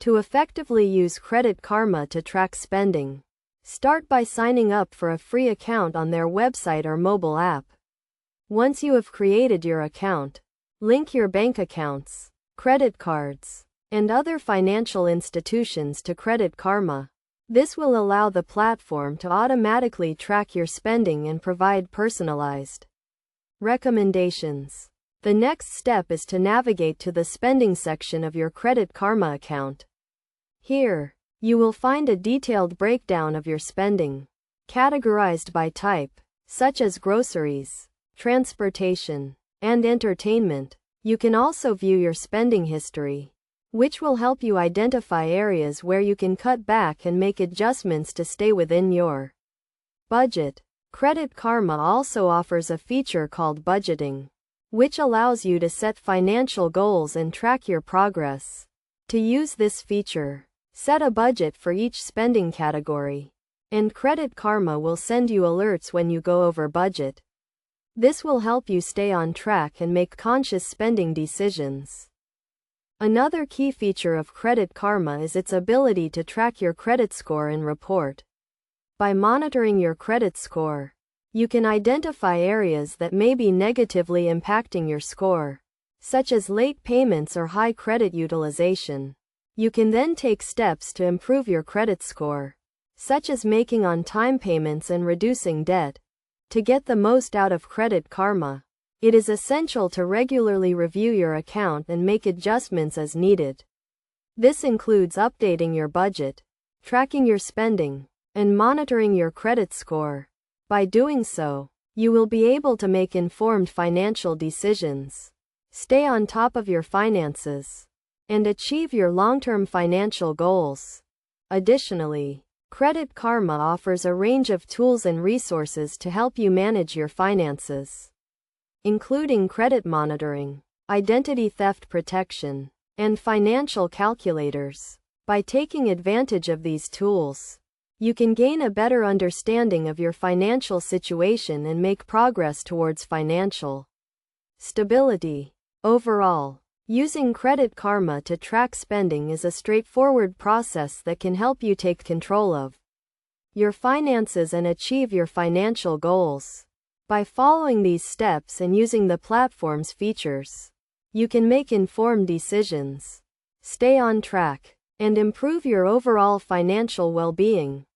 To effectively use Credit Karma to track spending, start by signing up for a free account on their website or mobile app. Once you have created your account, link your bank accounts, credit cards, and other financial institutions to Credit Karma. This will allow the platform to automatically track your spending and provide personalized recommendations. The next step is to navigate to the spending section of your Credit Karma account. Here, you will find a detailed breakdown of your spending, categorized by type, such as groceries, transportation, and entertainment. You can also view your spending history, which will help you identify areas where you can cut back and make adjustments to stay within your budget. Credit Karma also offers a feature called budgeting, which allows you to set financial goals and track your progress. To use this feature, set a budget for each spending category, and Credit Karma will send you alerts when you go over budget. This will help you stay on track and make conscious spending decisions. Another key feature of Credit Karma is its ability to track your credit score and report. By monitoring your credit score, you can identify areas that may be negatively impacting your score, such as late payments or high credit utilization. You can then take steps to improve your credit score, such as making on-time payments and reducing debt. To get the most out of Credit Karma, it is essential to regularly review your account and make adjustments as needed. This includes updating your budget, tracking your spending, and monitoring your credit score. By doing so, you will be able to make informed financial decisions, stay on top of your finances, and achieve your long-term financial goals. Additionally, Credit Karma offers a range of tools and resources to help you manage your finances, including credit monitoring, identity theft protection, and financial calculators. By taking advantage of these tools, you can gain a better understanding of your financial situation and make progress towards financial stability. Overall, using Credit Karma to track spending is a straightforward process that can help you take control of your finances and achieve your financial goals. By following these steps and using the platform's features, you can make informed decisions, stay on track, and improve your overall financial well-being.